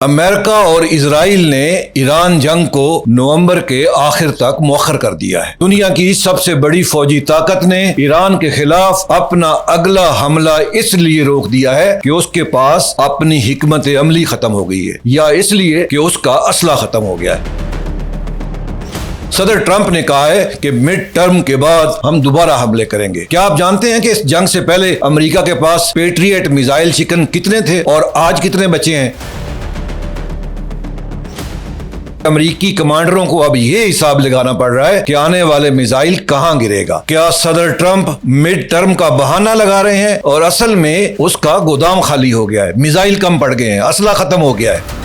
امریکہ اور اسرائیل نے ایران جنگ کو نومبر کے آخر تک مؤخر کر دیا ہے۔ دنیا کی سب سے بڑی فوجی طاقت نے ایران کے خلاف اپنا اگلا حملہ اس لیے روک دیا ہے کہ اس کے پاس اپنی حکمت عملی ختم ہو گئی ہے، یا اس لیے کہ اس کا اسلحہ ختم ہو گیا ہے۔ صدر ٹرمپ نے کہا ہے کہ مڈ ٹرم کے بعد ہم دوبارہ حملے کریں گے۔ کیا آپ جانتے ہیں کہ اس جنگ سے پہلے امریکہ کے پاس پیٹریٹ میزائل شکن کتنے تھے اور آج کتنے بچے ہیں؟ امریکی کمانڈروں کو اب یہ حساب لگانا پڑ رہا ہے کہ آنے والے میزائل کہاں گرے گا۔ کیا صدر ٹرمپ مڈ ٹرم کا بہانہ لگا رہے ہیں اور اصل میں اس کا گودام خالی ہو گیا ہے، میزائل کم پڑ گئے ہیں، اسلحہ ختم ہو گیا ہے؟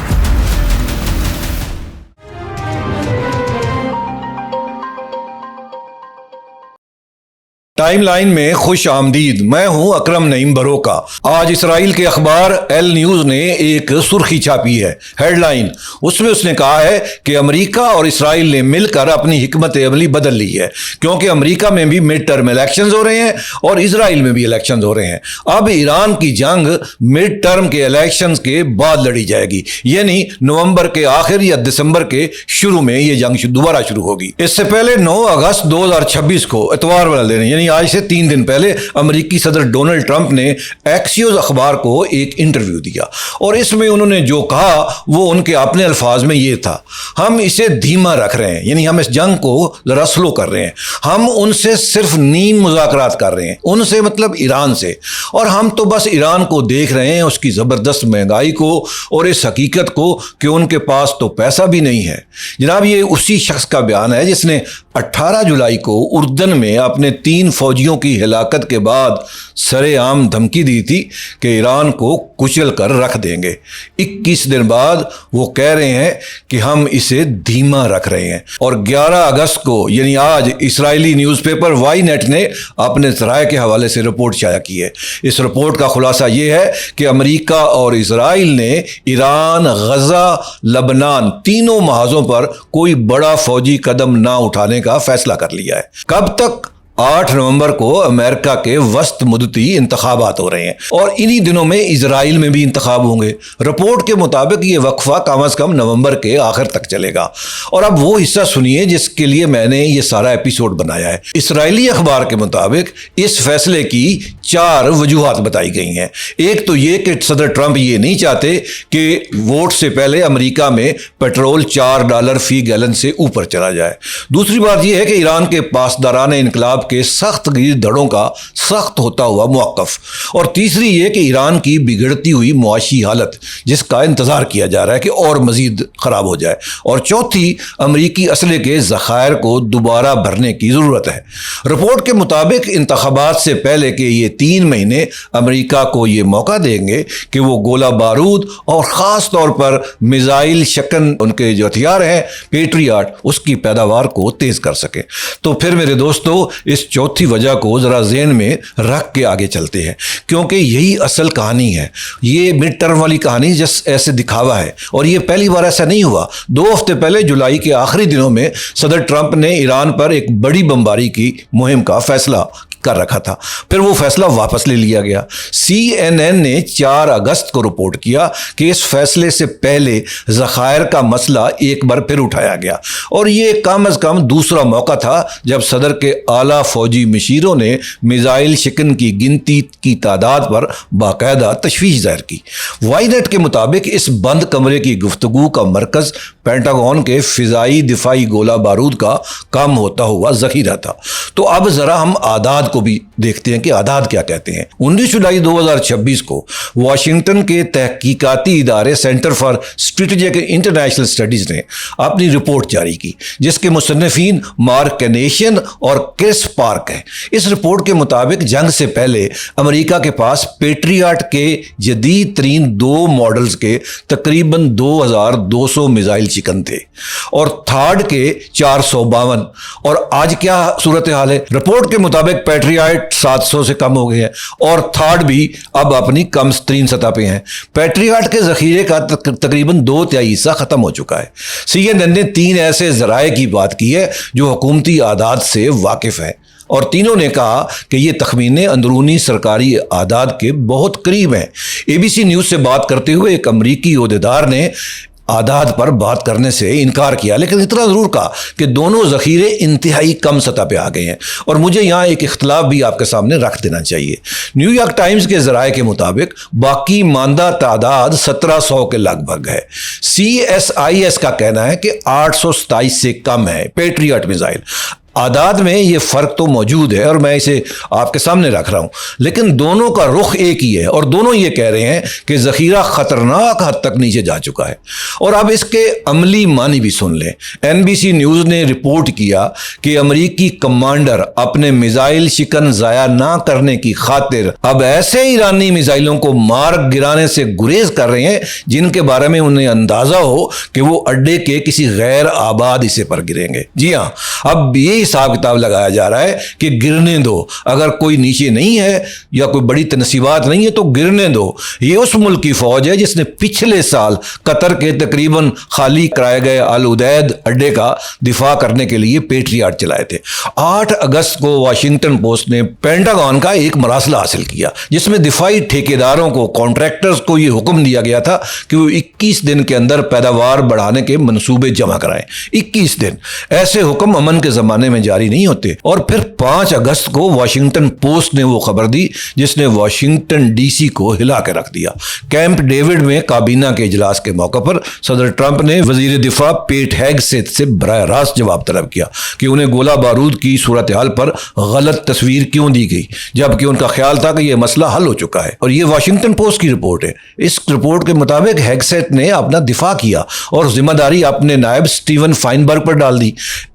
ٹائم لائن میں خوش آمدید، میں ہوں اکرم نعیم بروکا۔ آج اسرائیل کے اخبار ایل نیوز نے ایک سرخی چھاپی ہے، ہیڈ لائن، اس میں اس نے کہا ہے کہ امریکہ اور اسرائیل نے مل کر اپنی حکمت عملی بدل لی ہے، کیونکہ امریکہ میں بھی مڈ ٹرم الیکشنز ہو رہے ہیں اور اسرائیل میں بھی الیکشنز ہو رہے ہیں۔ اب ایران کی جنگ مڈ ٹرم کے الیکشنز کے بعد لڑی جائے گی، یعنی نومبر کے آخر یا دسمبر کے شروع میں یہ جنگ دوبارہ شروع ہوگی۔ اس سے پہلے 9 اگست 2026 کو اتوار والا دن، یعنی آج سے 3 دن پہلے امریکی صدر ڈونلڈ ٹرمپ نے ایکسیوز اخبار کو ایک انٹرویو دیا، اور اس میں انہوں نے جو کہا وہ ان کے اپنے الفاظ میں یہ تھا: ہم اسے دھیما رکھ رہے ہیں، یعنی ہم اس جنگ کو ذرا سلو کر رہے ہیں، ہم ان سے صرف نیم مذاکرات کر رہے ہیں، ان سے مطلب ایران سے، اور ہم تو بس ایران کو دیکھ رہے ہیں، اس کی زبردست مہنگائی کو اور اس حقیقت کو کہ ان کے پاس تو پیسہ بھی نہیں ہے۔ جناب، یہ اسی شخص کا بیان ہے جس نے 18 جولائی کو اردن میں اپنے 3 فوجیوں کی ہلاکت کے بعد سرے عام دھمکی دی تھی کہ ایران کو کچل کر رکھ دیں گے۔ 21 دن بعد وہ کہہ رہے ہیں کہ ہم اسے دھیما رکھ رہے ہیں، اور 11 اگست کو یعنی آج اسرائیلی نیوز پیپر وائی نیٹ نے اپنے ذرائع کے حوالے سے رپورٹ شائع کی ہے۔ اس رپورٹ کا خلاصہ یہ ہے کہ امریکہ اور اسرائیل نے ایران، غزہ، لبنان تینوں محاذوں پر کوئی بڑا فوجی قدم نہ اٹھانے کا فیصلہ کر لیا ہے۔ کب تک؟ 8 نومبر کو امریکہ کے وسط مدتی انتخابات ہو رہے ہیں، اور انہی دنوں میں اسرائیل میں بھی انتخاب ہوں گے۔ رپورٹ کے مطابق یہ وقفہ کم از کم نومبر کے آخر تک چلے گا۔ اور اب وہ حصہ سنیے جس کے لیے میں نے یہ سارا ایپیسوڈ بنایا ہے۔ اسرائیلی اخبار کے مطابق اس فیصلے کی 4 وجوہات بتائی گئی ہیں۔ ایک تو یہ کہ صدر ٹرمپ یہ نہیں چاہتے کہ ووٹ سے پہلے امریکہ میں پیٹرول $4 فی گیلن سے اوپر چلا جائے۔ دوسری بات یہ ہے کہ ایران کے پاسداران انقلاب کے سخت گیر دھڑوں کا سخت ہوتا ہوا موقف، اور تیسری یہ کہ ایران کی بگڑتی ہوئی معاشی حالت جس کا انتظار کیا جا رہا ہے کہ اور مزید خراب ہو جائے، اور چوتھی امریکی اسلحے کے ذخائر کو دوبارہ بھرنے کی ضرورت ہے۔ رپورٹ کے مطابق انتخابات سے پہلے کے یہ 3 مہینے امریکہ کو یہ موقع دیں گے کہ وہ گولہ بارود اور خاص طور پر میزائل شکن ان کے جو ہتھیار ہیں پیٹریاٹ، اس کی پیداوار کو تیز کر سکیں۔ تو پھر میرے دوستو، اس چوتھی وجہ کو ذرا ذہن میں رکھ کے آگے چلتے ہیں، کیونکہ یہی اصل کہانی ہے۔ یہ مڈ ٹرم والی کہانی جس ایسے دکھاوا ہے، اور یہ پہلی بار ایسا نہیں ہوا۔ 2 ہفتے پہلے جولائی کے آخری دنوں میں صدر ٹرمپ نے ایران پر ایک بڑی بمباری کی مہم کا فیصلہ کر رکھا تھا، پھر وہ فیصلہ واپس لے لیا گیا۔ CNN نے 4 اگست کو رپورٹ کیا کہ اس فیصلے سے پہلے ذخائر کا مسئلہ ایک بار پھر اٹھایا گیا، اور یہ کم از کم دوسرا موقع تھا جب صدر کے اعلیٰ فوجی مشیروں نے میزائل شکن کی گنتی کی تعداد پر باقاعدہ تشویش ظاہر کی۔ وائی نیٹ کے مطابق اس بند کمرے کی گفتگو کا مرکز پینٹاگون کے فضائی دفاعی گولہ بارود کا کم ہوتا ہوا ذخیرہ تھا۔ تو اب ذرا ہم اعداد کو بھی دیکھتے ہیں کہ اعداد کیا کہتے ہیں۔ 19 جولائی 2026 کو واشنگٹن کے تحقیقاتی ادارے centre for strategic international studies نے اپنی رپورٹ جاری کی، جس کے مصنفین مارک کنیشین اور کرس پارک ہیں۔ اس رپورٹ کے مطابق جنگ سے پہلے امریکہ کے پاس پیٹریاٹ کے جدید ترین 2 ماڈلز کے تقریباً 2200 میزائل شکن تھے، اور تھارڈ کے 452۔ اور آج کیا صورتحال ہے؟ رپورٹ کے مطابق پیٹریاٹ 700 سے کم ہو گئے ہیں، اور تھارڈ بھی اب اپنی کم ترین سطح پہ ہیں۔ پیٹریاٹ کے ذخیرے کا تقریباً 2/3 حصہ ختم ہو چکا ہے۔ CNN نے 3 ایسے ذرائع کی بات کی ہے جو حکومتی اعداد سے واقف ہیں۔ اور تینوں نے کہا کہ یہ تخمینے اندرونی سرکاری اعداد کے بہت قریب ہیں۔ ABC نیوز سے بات کرتے ہوئے ایک امریکی عہدیدار نے اعداد پر بات کرنے سے انکار کیا، لیکن اتنا ضرور کہا کہ دونوں ذخیرے انتہائی کم سطح پہ آ گئے ہیں۔ اور مجھے یہاں ایک اختلاف بھی آپ کے سامنے رکھ دینا چاہیے۔ نیو یارک ٹائمز کے ذرائع کے مطابق باقی ماندہ تعداد 1700 کے لگ بھگ ہے۔ CSIS کا کہنا ہے کہ 827 سے کم ہے پیٹریاٹ میزائل۔ اعداد میں یہ فرق تو موجود ہے اور میں اسے آپ کے سامنے رکھ رہا ہوں، لیکن دونوں کا رخ ایک ہی ہے اور دونوں یہ کہہ رہے ہیں کہ ذخیرہ خطرناک حد تک نیچے جا چکا ہے۔ اور اب اس کے عملی معنی بھی سن لیں۔ NBC نیوز نے رپورٹ کیا کہ امریکی کمانڈر اپنے میزائل شکن ضائع نہ کرنے کی خاطر اب ایسے ایرانی میزائلوں کو مار گرانے سے گریز کر رہے ہیں جن کے بارے میں انہیں اندازہ ہو کہ وہ اڈے کے کسی غیر آباد حصے پر گریں گے۔ جی ہاں، اب یہ حساب کتاب لگایا جا رہا ہے کہ گرنے دو، اگر کوئی نیچے نہیں ہے یا کوئی بڑی تنصیبات نہیں ہے تو گرنے دو۔ یہ اس ملک کی فوج ہے جس نے پچھلے سال قطر کے تقریباً خالی کرائے گئے العدید اڈے کا دفاع کرنے کے لیے پیٹریاٹ چلائے تھے۔ 8 اگست کو واشنگٹن پوسٹ نے پینٹاگون کا ایک مراسلہ حاصل کیا جس میں دفاعی ٹھیکیداروں کو، کانٹریکٹرز کو یہ حکم دیا گیا تھا کہ وہ 21 دن کے اندر پیداوار بڑھانے کے منصوبے جمع کرائیں۔ 21 دن، ایسے حکم امن کے زمانے میں جاری نہیں ہوتے۔ اور پھر 5 اگست کو واشنگٹن پوسٹ نے وہ خبر دی جس نے واشنگٹن DC کو ہلا کے رکھ دیا۔ کیمپ ڈیوڈ میں کابینہ کے اجلاس کے موقع پر صدر ٹرمپ نے وزیر دفاع پیٹ ہیگسیت سے براہ راست جواب طلب کیا کہ انہیں گولہ بارود کی صورتحال پر غلط تصویر کیوں دی گئی، جبکہ ان کا خیال تھا کہ یہ مسئلہ حل ہو چکا ہے۔ اور یہ واشنگٹن پوسٹ کی رپورٹ ہے۔ اس رپورٹ کے مطابق ہیگسیت نے اپنا دفاع کیا اور ذمہ داری اپنے نائب سٹیون فائنبرگ پر ڈال دی۔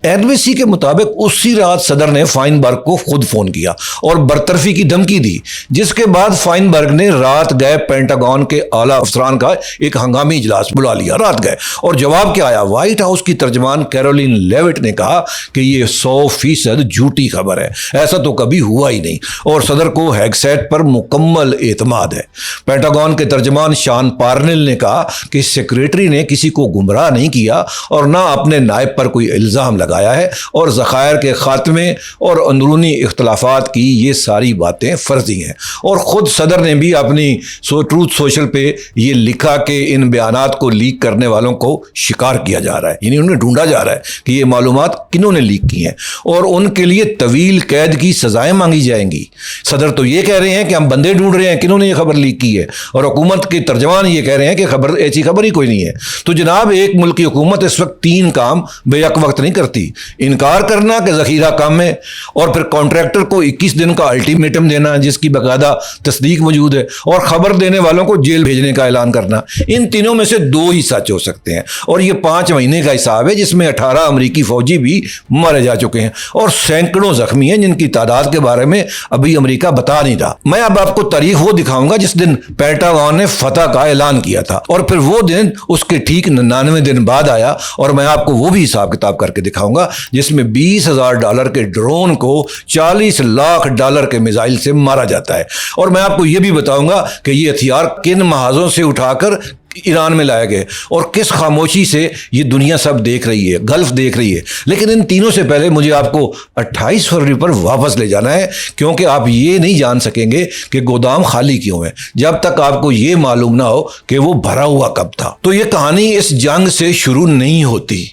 NBC کے مطابق اسی رات صدر نے فائنبرگ کو خود فون کیا اور برطرفی کی دھمکی دی، جس کے بعد فائنبرگ نے رات گئے پینٹاگون کے اعلیٰ افسران کا ایک ہنگامی اجلاس بلا لیا۔ رات گئے اور جواب کیا آیا؟ وائٹ ہاؤس کی ترجمان کیرولین لیوٹ نے کہا کہ یہ 100% جھوٹی خبر ہے، ایسا تو کبھی ہوا ہی نہیں، اور صدر کو ہیگسیٹ پر مکمل اعتماد ہے۔ پینٹاگون کے ترجمان شان پارنل نے کہا کہ سیکریٹری نے کسی کو گمراہ نہیں کیا اور نہ اپنے نائب پر کوئی الزام لگایا ہے، اور ذخائر کے خاتمے اور اندرونی اختلافات کی یہ ساری باتیں فرضی ہیں۔ اور خود صدر نے بھی اپنی ٹروتھ سوشل پہ یہ لکھا کہ ان بیانات کو لیک کرنے والوں کو شکار کیا جا رہا ہے، یعنی انہیں ڈھونڈا جا رہا ہے کہ یہ معلومات کنہوں نے لیک کی ہیں اور ان کے لیے طویل قید کی سزائیں مانگی جائیں گی۔ صدر تو یہ کہہ رہے ہیں کہ ہم بندے ڈھونڈ رہے ہیں کنہوں نے یہ خبر لیک کی ہے، اور حکومت کے ترجمان یہ کہہ رہے ہیں کہ خبر ایسی خبر ہی کوئی نہیں ہے۔ تو جناب، ایک ملک کی حکومت اس وقت 3 کام بے یک وقت نہیں کرتی: انکار کرنا کہ ذخیرہ کم ہے، اور پھر کانٹریکٹر کو 21 دن کا الٹیمیٹم دینا جس کی باقاعدہ تصدیق موجود ہے، اور خبر دینے والوں کو جیل بھیجنے کا اعلان کرنا۔ ان تینوں میں سے 2 ہی سچ ہو سکتے ہیں، اور یہ 5 مہینے کا حساب ہے جس میں 18 امریکی فوجی بھی مارے جا چکے ہیں اور سینکڑوں زخمی ہیں جن کی تعداد کے بارے میں ابھی امریکہ بتا نہیں رہا۔ میں اب آپ کو تاریخ وہ دکھاؤں گا جس دن پینٹاگون نے فتح کا اعلان کیا تھا، اور پھر وہ دن اس کے ٹھیک 99 دن بعد آیا، اور میں آپ کو وہ بھی حساب کتاب کر کے دکھاؤں گا جس میں $20,000 کے ڈرون کو $40 لاکھ کے میزائل سے مارا جاتا ہے۔ اور میں آپ کو یہ بھی بتاؤں گا کہ یہ ہتھیار کن محاذوں سے اٹھا کر ایران میں لائے گئے اور کس خاموشی سے یہ دنیا سب دیکھ رہی ہے، گلف دیکھ رہی ہے۔ لیکن ان تینوں سے پہلے مجھے آپ کو 28 فروری پر واپس لے جانا ہے، کیونکہ آپ یہ نہیں جان سکیں گے کہ گودام خالی کیوں ہے جب تک آپ کو یہ معلوم نہ ہو کہ وہ بھرا ہوا کب تھا۔ تو یہ کہانی اس جنگ سے شروع نہیں ہوتی۔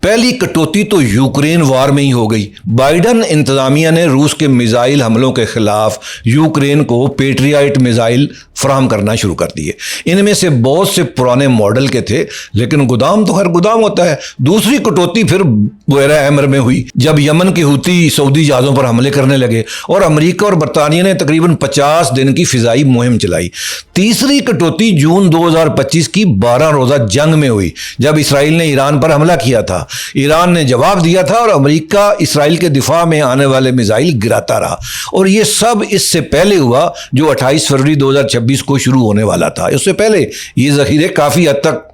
پہلی کٹوتی تو یوکرین وار میں ہی ہو گئی۔ بائیڈن انتظامیہ نے روس کے میزائل حملوں کے خلاف یوکرین کو پیٹریاٹ میزائل فراہم کرنا شروع کر دیے۔ ان میں سے بہت سے پرانے ماڈل کے تھے، لیکن گودام تو ہر گودام ہوتا ہے۔ دوسری کٹوتی پھر بحیرہ احمر میں ہوئی جب یمن کے حوثی سعودی جہازوں پر حملے کرنے لگے، اور امریکہ اور برطانیہ نے تقریباً 50 دن کی فضائی مہم چلائی۔ تیسری کٹوتی جون 2025 کی 12 روزہ جنگ میں ہوئی جب اسرائیل نے ایران پر حملہ کیا تھا۔ ایران نے جواب دیا تھا اور امریکہ اسرائیل کے دفاع میں آنے والے میزائل گراتا رہا، اور یہ سب اس سے پہلے ہوا جو 28 فروری 2026 کو شروع ہونے والا تھا۔ اس سے پہلے یہ ذخیرے کافی حد تک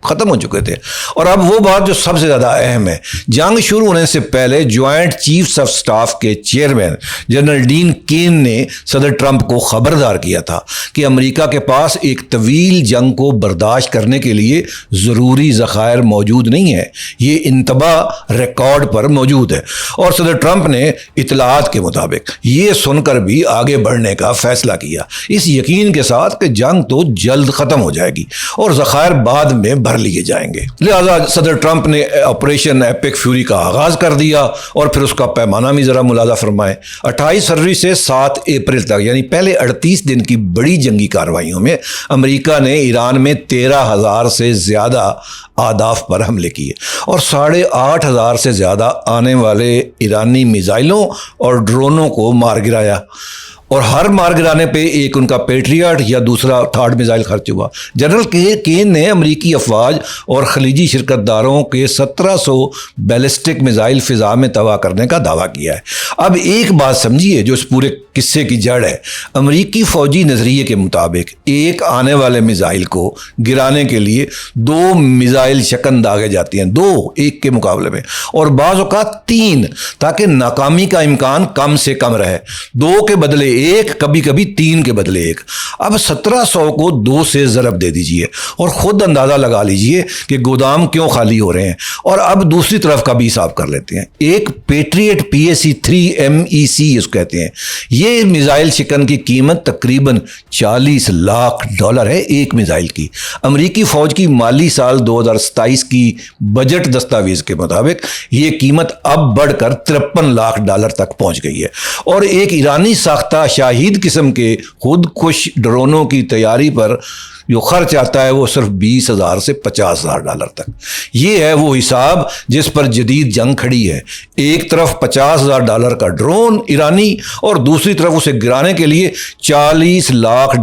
ختم ہو چکے تھے۔ اور اب وہ بات جو سب سے زیادہ اہم ہے، جنگ شروع ہونے سے پہلے جوائنٹ چیفز آف سٹاف کے چیئرمین جنرل ڈین کین نے صدر ٹرمپ کو خبردار کیا تھا کہ امریکہ کے پاس ایک طویل جنگ کو برداشت کرنے کے لیے ضروری ذخائر موجود نہیں ہے، یہ انتباہ ریکارڈ پر موجود ہے۔ اور صدر ٹرمپ نے اطلاعات کے مطابق یہ سن کر بھی آگے بڑھنے کا فیصلہ کیا، اس یقین کے ساتھ کہ جنگ تو جلد ختم ہو جائے گی اور ذخائر بعد میں بھر لیے جائیں گے۔ لہذا صدر ٹرمپ نے آپریشن ایپک فیوری کا آغاز کر دیا، اور پھر اس کا پیمانہ بھی ذرا ملاحظہ فرمائیں۔ 28 فروری سے 7 اپریل تک، یعنی پہلے 38 دن کی بڑی جنگی کارروائیوں میں امریکہ نے ایران میں 13,000 سے زیادہ اہداف پر حملے کیے اور 8,500 سے زیادہ آنے والے ایرانی میزائلوں اور ڈرونوں کو مار گرایا، اور ہر مار گرانے پہ ایک ان کا پیٹریاٹ یا دوسرا تھرڈ میزائل خرچ ہوا۔ جنرل کین نے امریکی افواج اور خلیجی شرکت داروں کے 1700 بیلسٹک میزائل فضا میں تباہ کرنے کا دعویٰ کیا ہے۔ اب ایک بات سمجھیے جو اس پورے قصے کی جڑ ہے، امریکی فوجی نظریے کے مطابق ایک آنے والے میزائل کو گرانے کے لیے 2 میزائل شکن داغے جاتی ہیں، 2 ایک کے مقابلے میں، اور بعض اوقات 3، تاکہ ناکامی کا امکان کم سے کم رہے، 2 کے بدلے 1، کبھی کبھی 3 کے بدلے 1۔ اب 1700 کو 2 سے ضرب دے دیجئے اور خود اندازہ لگا لیجئے کہ گودام کیوں خالی ہو رہے ہیں۔ اور اب دوسری طرف کا بھی حساب کر لیتے ہیں۔ ایک پیٹریٹ PAC-3 اس کہتے ہیں، یہ میزائل شکن کی قیمت تقریباً $40 لاکھ ہے ایک میزائل کی۔ امریکی فوج کی مالی سال 2027 کی بجٹ دستاویز کے مطابق یہ قیمت اب بڑھ کر $53 لاکھ تک پہنچ گئی ہے، اور ایک ایرانی ساختہ شاہید قسم کے خود کش ڈرونوں کی تیاری پر جو خرچ آتا ہے وہ صرف $20,000 سے $50,000 تک۔ یہ ہے وہ حساب جس پر جدید جنگ کھڑی ہے، ایک طرف $50,000 کا ڈرون ایرانی اور دوسری طرف اسے گرانے کے لیے $40 لاکھ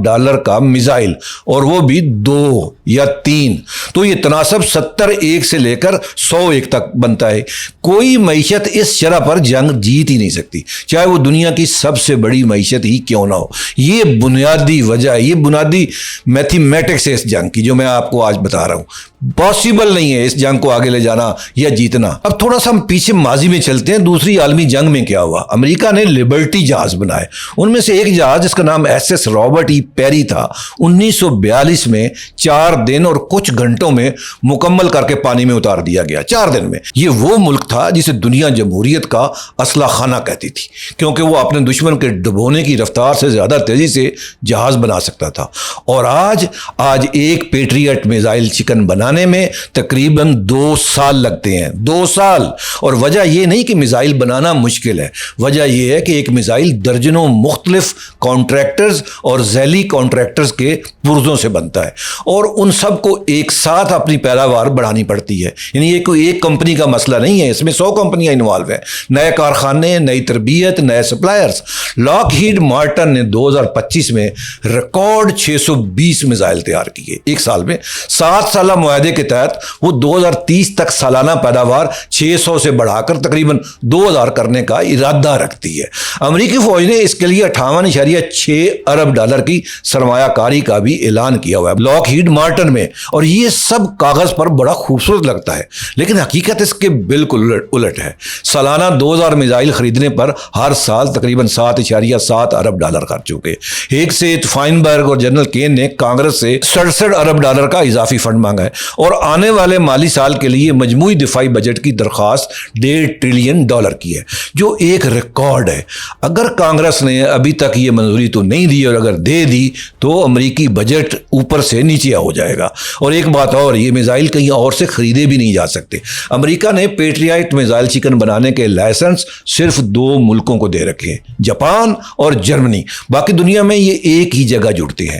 کا میزائل، اور وہ بھی 2 یا 3۔ تو یہ تناسب 70-1 سے لے کر 100-1 تک بنتا ہے۔ کوئی معیشت اس شرح پر جنگ جیت ہی نہیں سکتی، چاہے وہ دنیا کی سب سے بڑی معیشت ہی کیوں نہ ہو۔ یہ بنیادی وجہ ہے، یہ بنیادی میتھمیٹکس ہے اس جنگ کی جو میں آپ کو آج بتا رہا ہوں۔ پاسبل نہیں ہے اس جنگ کو آگے لے جانا یا جیتنا۔ اب تھوڑا سا ہم پیچھے ماضی میں چلتے ہیں، دوسری عالمی جنگ میں کیا ہوا۔ امریکہ نے لبرٹی جہاز بنائے، ان میں سے ایک جہاز جس کا نام SS رابرٹ E پیری تھا 1942 میں 4 دن اور کچھ گھنٹوں میں مکمل کر کے پانی میں اتار دیا گیا، 4 دن میں۔ یہ وہ ملک تھا جسے دنیا جمہوریت کا اسلحہ خانہ کہتی تھی، کیونکہ وہ اپنے دشمن کے ڈبونے کی رفتار سے زیادہ تیزی سے جہاز بنا سکتا تھا۔ اور آج ایک پیٹریٹ میزائل چکن بنانے میں تقریباً 2 سال لگتے ہیں، 2 سال۔ اور وجہ یہ نہیں کہ میزائل بنانا مشکل ہے، وجہ یہ ہے کہ ایک میزائل درجنوں مختلف کانٹریکٹرز اور ذیلی کانٹریکٹرز کے پرزوں سے بنتا ہے، اور ان سب کو ایک ساتھ اپنی پیداوار بڑھانی پڑتی ہے۔ یعنی یہ کوئی ایک کمپنی کا مسئلہ نہیں ہے، اس میں 100 کمپنیاں انوالو ہیں، نئے کارخانے، نئی تربیت، نئے سپلائرز۔ لاک ہیڈ مارٹن نے 2025 میں ریکارڈ 620 میزائل تیار کیے ایک سال میں۔ 7 سالہ معاہدے کے تحت وہ 2030 تک سالانہ پیداوار 600 سے بڑھا کر تقریباً 2000 کرنے کا ارادہ رکھتی ہے۔ امریکی فوج نے اس کے لیے $58.6 ارب کی سرمایہ کاری کا بھی اعلان کیا ہوا ہے لاک ہیڈ مارٹن میں، اور یہ سب کاغذ پر بڑا خوبصورت لگتا ہے، لیکن حقیقت اس کے بالکل الٹ ہے۔ سالانہ 2000 میزائل خریدنے پر ہر سال تقریباً $7.7 ارب خرچ ہو گئے۔ ہیگ سے فائنبرگ اور جنرل کین نے کانگریس سے $67 ارب کا اضافی فنڈ مانگا ہے، اور آنے والے مالی سال کے لیے مجموعی دفاعی بجٹ کی درخواست $1.5 ٹریلین کی ہے، جو ایک ریکارڈ ہے۔ اگر کانگریس نے ابھی تک یہ منظوری تو نہیں دی، اور اگر دے دی تو امریکی بجٹ اوپر سے نیچے ہو جائے گا۔ اور ایک بات اور، یہ میزائل کہیں اور سے خریدے بھی نہیں جا سکتے۔ امریکہ نے پیٹریٹ میزائل چکن بنانے کے لائسنس صرف 2 ملکوں کو دے رکھے ہیں، جاپان اور جرمنی، باقی دنیا میں یہ ایک ہی جگہ جڑتے ہیں۔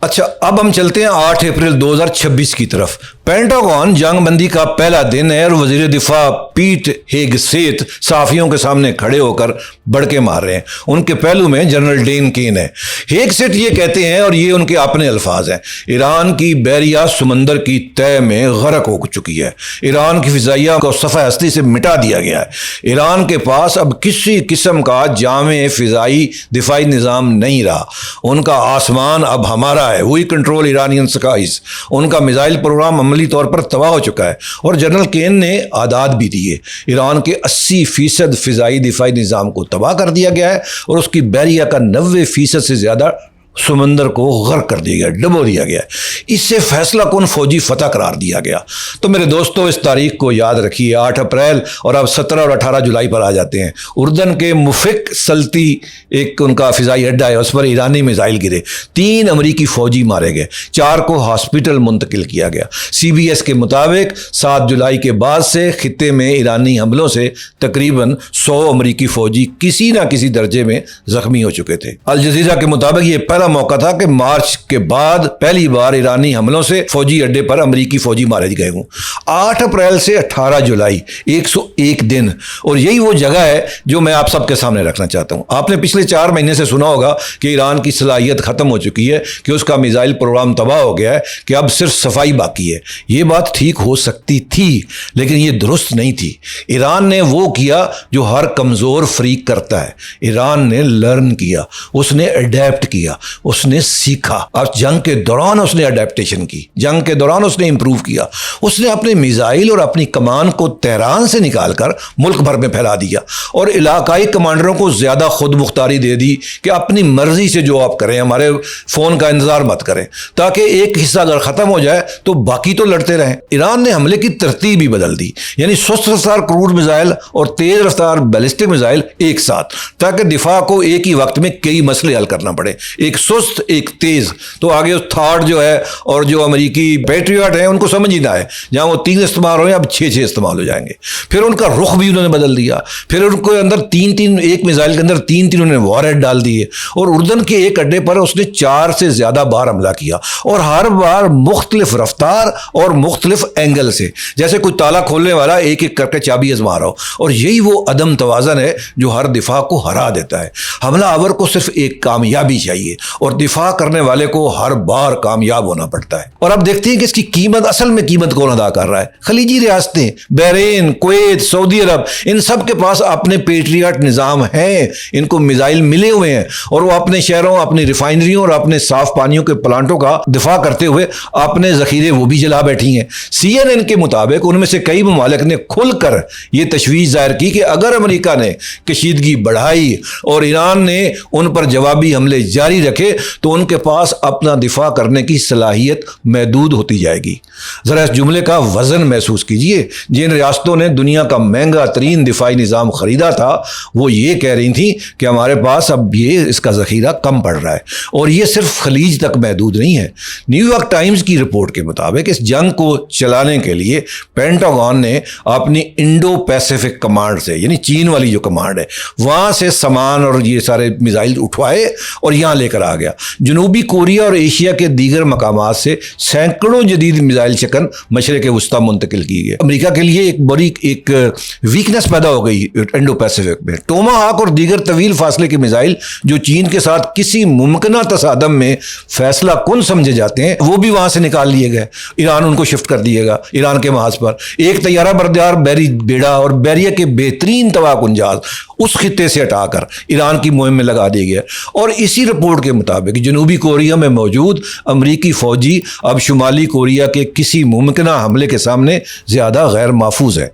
اچھا، اب ہم چلتے ہیں 8 اپریل 2026 کی طرف۔ پینٹاگون جنگ بندی کا پہلا دن ہے، اور وزیر دفاع پیٹ ہیگسیت صحافیوں کے سامنے کھڑے ہو کر بڑکے مار رہے ہیں۔ ان کے پہلو میں جنرل ڈین کین ہے۔ ہیگسیت یہ کہتے ہیں، اور یہ ان کے اپنے الفاظ ہیں، ایران کی بحریہ سمندر کی تہہ میں غرق ہو چکی ہے، ایران کی فضائیہ کو صفحہ ہستی سے مٹا دیا گیا ہے، ایران کے پاس اب کسی قسم کا جامع فضائی دفاعی نظام نہیں رہا، ان کا آسمان اب ہمارا ہے، وہی کنٹرول ایرانین سکائز، ان کا میزائل پروگرام عملی عملی طور پر تباہ ہو چکا ہے، اور جنرل کین نے اعداد بھی دیے۔ ایران کے 80% فضائی دفاعی نظام کو تباہ کر دیا گیا ہے، اور اس کی بحریہ کا 90% سے زیادہ سمندر کو غرق کر دیا گیا، ڈبو دیا گیا۔ اس سے فیصلہ کن فوجی فتح قرار دیا گیا۔ تو میرے دوستو، اس تاریخ کو یاد رکھیے، 8 اپریل اور اب 17 اور 18 جولائی پر آ جاتے ہیں۔ اردن کے مفک سلطی ایک ان کا فضائی اڈہ ہے، اس پر ایرانی میزائل گرے، 3 امریکی فوجی مارے گئے، 4 کو ہاسپٹل منتقل کیا گیا۔ CBS کے مطابق 7 جولائی کے بعد سے خطے میں ایرانی حملوں سے تقریباً 100 امریکی فوجی کسی نہ کسی درجے میں زخمی ہو چکے تھے۔ الجزیرہ کے مطابق یہ پہلا موقع تھا کہ مارچ کے بعد پہلی بار ایرانی حملوں سے فوجی اڈے پر امریکی فوجی مارے گئے ہوں۔ 8 اپریل سے 18 جولائی 101 دن، اور یہی وہ جگہ ہے جو میں آپ سب کے سامنے رکھنا چاہتا ہوں۔ آپ نے پچھلے 4 مہینے سے سنا ہوگا کہ ایران کی صلاحیت ختم ہو چکی ہے، کہ اس کا میزائل پروگرام تباہ ہو گیا ہے، کہ اب صرف صفائی باقی ہے۔ یہ بات ٹھیک ہو سکتی تھی، لیکن یہ درست نہیں تھی۔ ایران نے وہ کیا جو ہر کمزور فریق کرتا ہے۔ ایران نے لرن کیا، اس نے اڈیپٹ کیا، اس نے سیکھا۔ اب جنگ کے دوران اس نے اڈیپٹیشن کی، جنگ کے دوران اس نے امپروو کیا۔ اس نے اپنے میزائل اور اپنی کمان کو تہران سے نکال کر ملک بھر میں پھیلا دیا، اور علاقائی کمانڈروں کو زیادہ خود مختاری دے دی کہ اپنی مرضی سے جو آپ کریں، ہمارے فون کا انتظار مت کریں، تاکہ ایک حصہ اگر ختم ہو جائے تو باقی تو لڑتے رہیں۔ ایران نے حملے کی ترتیب ہی بدل دی، یعنی سست رفتار کروز میزائل اور تیز رفتار بیلسٹک میزائل ایک ساتھ، تاکہ دفاع کو ایک ہی وقت میں کئی مسئلے حل کرنا پڑے، ایک سست ایک تیز۔ تو آگے اس تھاڈ جو ہے اور جو امریکی پیٹریاٹ ہیں ان کو سمجھ ہی نہ ہے، جہاں وہ 3 استعمال ہوئے اب 6 استعمال ہو جائیں گے۔ پھر ان کا رخ بھی انہوں نے بدل دیا، پھر ان کو اندر 3 ایک میزائل کے اندر 3 انہوں نے وار ہیڈ ڈال دیے، اور اردن کے ایک اڈے پر اس نے 4 سے زیادہ بار حملہ کیا، اور ہر بار مختلف رفتار اور مختلف اینگل سے، جیسے کوئی تالا کھولنے والا ایک ایک کر کے چابی آزما رہا ہو۔ اور یہی وہ عدم توازن ہے جو ہر دفاع کو ہرا دیتا ہے۔ حملہ آور کو صرف ایک کامیابی چاہیے، اور دفاع کرنے والے کو ہر بار کامیاب ہونا پڑتا ہے۔ اور اب دیکھتے ہیں کہ اس کی قیمت، اصل میں قیمت کون ادا کر رہا ہے؟ خلیجی ریاستیں، بحرین، کویت، سعودی عرب، ان سب کے پاس اپنے پیٹریاٹ نظام ہیں، ان کو میزائل ملے ہوئے ہیں، اور وہ اپنے شہروں، اپنی ریفائنریوں اور اپنے صاف پانیوں کے پلانٹوں کا دفاع کرتے ہوئے اپنے ذخیرے وہ بھی جلا بیٹھی ہیں۔ CNN کے مطابق ان میں سے کئی ممالک نے کھل کر یہ تشویش ظاہر کی کہ اگر امریکہ نے کشیدگی بڑھائی اور ایران نے ان پر جوابی حملے جاری رکھے تو ان کے پاس اپنا دفاع کرنے کی صلاحیت محدود ہوتی جائے گی۔ ذرا اس جملے کا وزن محسوس کیجئے۔ جن ریاستوں نے دنیا کا مہنگا ترین دفاعی نظام خریدا تھا، وہ یہ کہہ رہی تھیں کہ ہمارے پاس اب اس کا ذخیرہ کم پڑ رہا ہے، اور یہ صرف خلیج تک محدود نہیں ہے۔ نیو یارک ٹائمز کی رپورٹ کے مطابق اس جنگ کو چلانے کے لیے پینٹاگون نے اپنی انڈو پیسیفک کمانڈ سے، یعنی چین والی جو کمانڈ ہے، وہاں سے سامان اور یہ سارے میزائل اٹھوائے اور یہاں لے کر آ گیا۔ جنوبی کوریا اور ایشیا کے دیگر مقامات سے سینکڑوں جدید میزائل شکن مشرق وسطیٰ منتقل کی گئی۔ امریکہ کے لیے ایک بڑی ویکنس پیدا ہو گئی انڈو پیسیفک میں۔ ٹوما ہاک اور دیگر طویل فاصلے کے میزائل جو چین کے ساتھ کسی ممکنہ تصادم میں فیصلہ کن سمجھے جاتے ہیں، وہ بھی وہاں سے نکال لیے گئے۔ ایران ان کو شفٹ کر دیے گا ایران کے محاذ پر۔ ایک طیارہ بردار بحری بیڑا اور بحریہ کے بہترین تباہ کن جہاز اس خطے سے ہٹا کر ایران کی مہم میں لگا دیا گیا۔ اور اسی رپورٹ کے مطابق جنوبی کوریا میں موجود امریکی فوجی اب شمالی کوریا کے کسی ممکنہ حملے کے سامنے زیادہ غیر محفوظ ہیں۔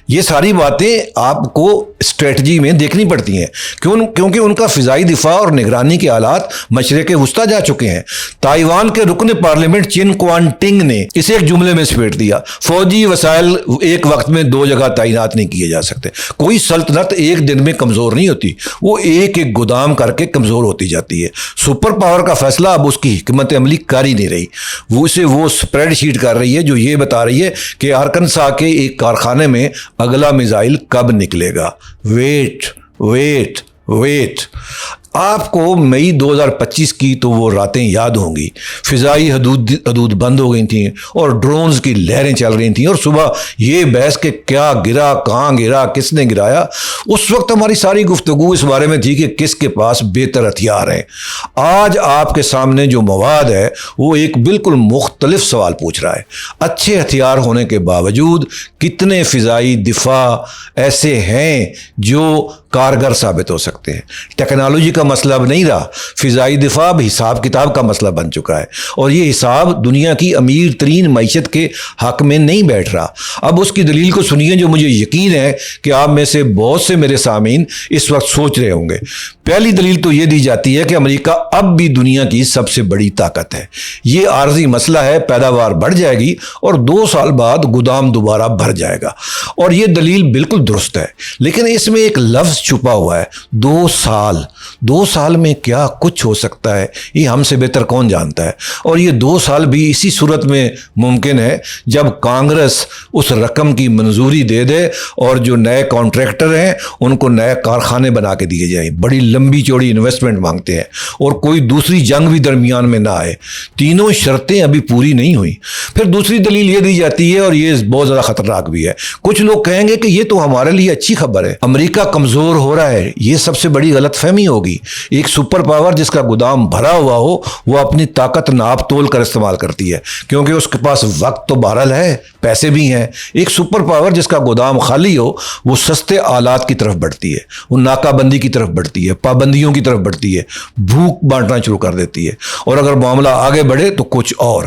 یہ ساری باتیں آپ کو اسٹریٹجی میں دیکھنی پڑتی ہیں، کیونکہ ان کا فضائی دفاع اور نگرانی کے آلات مشرق وسطیٰ جا چکے ہیں۔ تائیوان کے رکن پارلیمنٹ چین کوان ٹنگ نے اسے ایک جملے میں سمیٹ دیا: فوجی وسائل ایک وقت میں 2 جگہ تعینات نہیں کیے جا سکتے۔ کوئی سلطنت ایک دن میں کمزور نہیں ہوتی، وہ ایک ایک گودام کر کے کمزور ہوتی جاتی ہے۔ سپر پاور کا فیصلہ اب اس کی حکمت عملی کاری نہیں رہی، وہ اسپریڈ شیٹ کر رہی ہے جو یہ بتا رہی ہے کہ آرکنسا کے ایک کارخانے میں اگلا میزائل کب نکلے گا۔ ویٹ۔ آپ کو مئی 2025 کی تو وہ راتیں یاد ہوں گی۔ فضائی حدود بند ہو گئی تھیں اور ڈرونز کی لہریں چل رہی تھیں، اور صبح یہ بحث کہ کیا گرا، کہاں گرا، کس نے گرایا۔ اس وقت ہماری ساری گفتگو اس بارے میں تھی کہ کس کے پاس بہتر ہتھیار ہیں۔ آج آپ کے سامنے جو مواد ہے وہ ایک بالکل مختلف سوال پوچھ رہا ہے۔ اچھے ہتھیار ہونے کے باوجود کتنے فضائی دفاع ایسے ہیں جو کارگر ثابت ہو سکتے ہیں؟ ٹیکنالوجی کا مسئلہ اب نہیں رہا، فضائی دفاع اب حساب کتاب کا مسئلہ بن چکا ہے، اور یہ حساب دنیا کی امیر ترین معیشت کے حق میں نہیں بیٹھ رہا۔ اب اس کی دلیل کو سنیے جو مجھے یقین ہے کہ آپ میں سے بہت سے میرے سامعین اس وقت سوچ رہے ہوں گے۔ پہلی دلیل تو یہ دی جاتی ہے کہ امریکہ اب بھی دنیا کی سب سے بڑی طاقت ہے۔ یہ عارضی مسئلہ ہے، پیداوار بڑھ جائے گی اور 2 سال بعد گودام دوبارہ بھر جائے گا، اور یہ دلیل بالکل درست ہے، لیکن اس میں ایک لفظ چھپا ہوا ہے، 2 سال۔ 2 سال میں کیا کچھ ہو سکتا ہے یہ ہم سے بہتر کون جانتا ہے، اور یہ 2 سال بھی اسی صورت میں ممکن ہے جب کانگریس اس رقم کی منظوری دے دے اور جو نئے کانٹریکٹر ہیں ان کو نئے کارخانے بنا کے دیے جائیں۔ بڑی لمبی چوڑی انویسٹمنٹ مانگتے ہیں، اور کوئی دوسری جنگ بھی درمیان میں نہ آئے۔ تینوں شرطیں ابھی پوری نہیں ہوئی۔ پھر دوسری دلیل یہ دی جاتی ہے، اور یہ بہت زیادہ خطرناک بھی ہے، کچھ لوگ کہیں گے کہ یہ تو ہمارے لیے اچھی خبر ہے، امریکہ کمزور ہو رہا ہے۔ یہ سب سے بڑی غلط فہمی ہوگی۔ ایک سپر پاور جس کا گودام بھرا ہوا ہو وہ اپنی طاقت ناپ تول کر استعمال کرتی ہے، کیونکہ اس کے پاس وقت تو بہرحال ہے، پیسے بھی ہیں۔ ایک سپر پاور جس کا گودام خالی ہو وہ سستے آلات کی طرف بڑھتی ہے، وہ ناکہ بندی کی طرف بڑھتی ہے، پابندیوں کی طرف بڑھتی ہے، بھوک بانٹنا شروع کر دیتی ہے، اور اگر معاملہ آگے بڑھے تو کچھ اور۔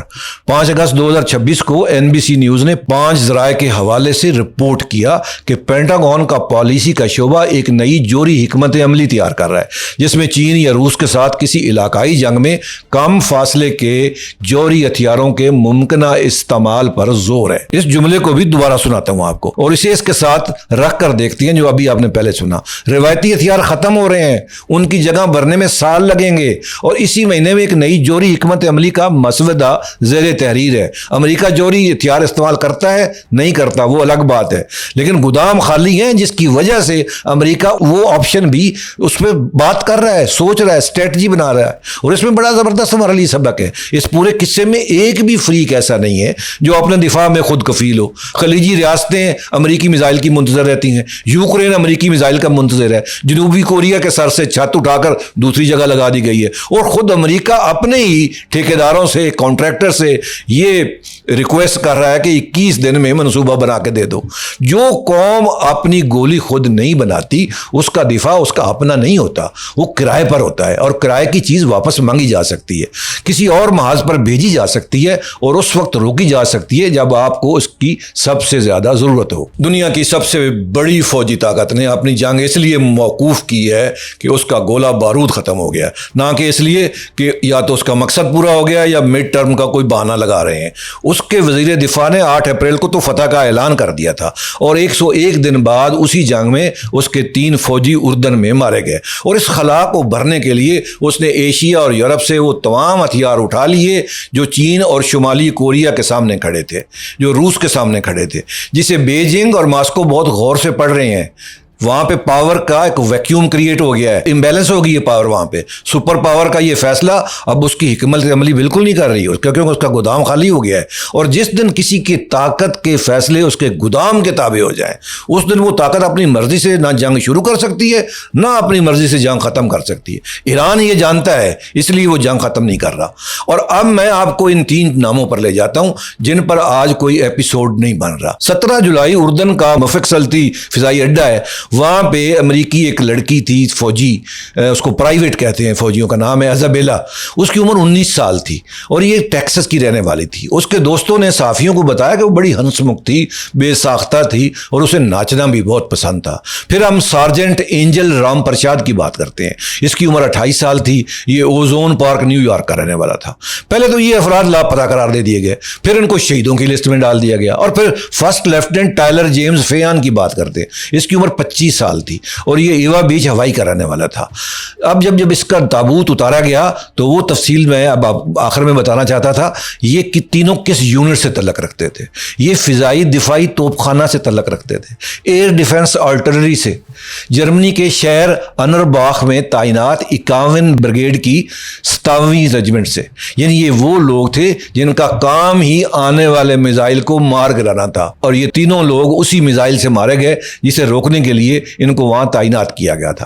5 اگست 2026 کو NBC نیوز نے 5 ذرائع کے حوالے سے رپورٹ کیا کہ پینٹاگون کا پالیسی کا شعبہ ایک نئی جوہری حکمت عملی تیار کر رہا ہے، جس میں چین یا روس کے ساتھ کسی علاقائی جنگ میں کم فاصلے کے جوہری ہتھیاروں کے ممکنہ استعمال پر زور ہے۔ اس جملے کو بھی دوبارہ سناتا ہوں آپ کو، اور اسے اس کے ساتھ رکھ کر دیکھتی ہیں جو ابھی آپ نے پہلے سنا۔ روایتی ہتھیار ختم ہو رہے ہیں، ان کی جگہ بھرنے میں سال لگیں گے، اور اسی مہینے میں ایک نئی جوہری حکمت عملی کا مسودہ زیر تحریر ہے۔ امریکہ جوہری ہتھیار استعمال کرتا ہے نہیں کرتا وہ الگ بات ہے، لیکن گودام خالی ہیں، جس کی وجہ سے امریکہ وہ آپشن بھی اس پہ بات کر رہا ہے، سوچ رہا ہے، اسٹریٹجی بنا رہا ہے، اور اس میں بڑا زبردست ہمارے لیے سبق ہے۔ اس پورے قصے میں ایک بھی فریق ایسا نہیں ہے جو اپنے دفاع میں خود کفیل ہو۔ خلیجی ریاستیں امریکی میزائل کی منتظر رہتی ہیں، یوکرین امریکی میزائل کا منتظر ہے، جنوبی کوریا کے سر سے چھت اٹھا کر دوسری جگہ لگا دی گئی ہے، اور خود امریکہ اپنے ہی ٹھیکیداروں سے، کانٹریکٹر سے یہ ریکویسٹ کر رہا ہے کہ 21 دن میں منصوبہ بنا کے دے دو۔ جو قوم اپنی گولی خود نہیں بناتی اس کا دفاع اس کا اپنا نہیں ہوتا، وہ کرائے پر ہوتا ہے، اور کرائے کی چیز واپس مانگی جا سکتی ہے، کسی اور محاذ پر بھیجی جا سکتی ہے، اور اس وقت روکی جا سکتی ہے جب آپ کو اس کی سب سے زیادہ ضرورت ہو۔ دنیا کی سب سے بڑی فوجی طاقت نے اپنی جنگ اس لیے موقوف کی ہے کہ اس کا گولہ بارود ختم ہو گیا، نہ کہ اس لیے کہ یا تو اس کا مقصد پورا ہو گیا یا مڈ ٹرم کا کوئی بہانہ لگا رہے ہیں۔ اس کے وزیر دفاع نے 8 اپریل کو تو فتح کا اعلان کر دیا تھا، اور 101 دن بعد اسی جنگ میں اس کے 3 فوجی اردن میں مارے گئے، اور اس خلا کو بھرنے کے لیے اس نے ایشیا اور یورپ سے وہ تمام ہتھیار اٹھا لیے جو چین اور شمالی کوریا کے سامنے کھڑے تھے، جو روس کے سامنے کھڑے تھے، جسے بیجنگ اور ماسکو بہت غور سے پڑھ رہے ہیں۔ وہاں پہ پاور کا ایک ویکیوم کریٹ ہو گیا ہے، امبیلنس ہو گئی ہے پاور وہاں پہ۔ سپر پاور کا یہ فیصلہ اب اس کی حکمت عملی بالکل نہیں کر رہی ہے، کیونکہ اس کا گودام خالی ہو گیا ہے، اور جس دن کسی کی طاقت کے فیصلے اس کے گودام کے تابع ہو جائیں اس دن وہ طاقت اپنی مرضی سے نہ جنگ شروع کر سکتی ہے نہ اپنی مرضی سے جنگ ختم کر سکتی ہے۔ ایران یہ جانتا ہے، اس لیے وہ جنگ ختم نہیں کر رہا۔ اور اب میں آپ کو ان 3 ناموں پر لے جاتا ہوں جن پر آج کوئی ایپیسوڈ نہیں بن رہا۔ 17 جولائی اردن کا مفق سلطی فضائی اڈہ ہے، وہاں پہ امریکی ایک لڑکی تھی فوجی، اس کو پرائیویٹ کہتے ہیں، فوجیوں کا نام ہے ایزابیلا، اس کی عمر 19 سال تھی، اور یہ ٹیکسس کی رہنے والی تھی۔ اس کے دوستوں نے صحافیوں کو بتایا کہ وہ بڑی ہنسمکھ تھی، بے ساختہ تھی، اور اسے ناچنا بھی بہت پسند تھا۔ پھر ہم سارجنٹ اینجل رام پرشاد کی بات کرتے ہیں، اس کی عمر 28 سال تھی، یہ اوزون پارک نیو یارک کا رہنے والا تھا۔ پہلے تو یہ افراد لاپتہ قرار دے دیے گئے، پھر ان کو شہیدوں کی لسٹ میں ڈال دیا گیا، اور پھر فرسٹ لیفٹیننٹ ٹائلر جیمز فیان کی بات کرتے ہیں، اس کی عمر 25 سال تھی، اور یہ ایوا بیچ ہوائی کا رہنے والا تھا۔ اب جب اس کا تابوت اتارا گیا تو وہ تفصیل میں اب آخر میں بتانا چاہتا تھا۔ یہ تینوں کس یونٹ سے تعلق رکھتے تھے؟ یہ فضائی دفاعی توپ خانہ سے تعلق رکھتے تھے، ایئر ڈیفنس آرٹلری سے، جرمنی کے شہر انرباخ میں تعینات 51 بریگیڈ کی 27ویں ریجمنٹ سے۔ یعنی یہ وہ لوگ تھے جن کا کام ہی آنے والے میزائل کو مار گرانا تھا، اور یہ تینوں لوگ اسی میزائل سے مارے گئے جسے روکنے کے لیے ان کو وہاں تعینات کیا گیا تھا۔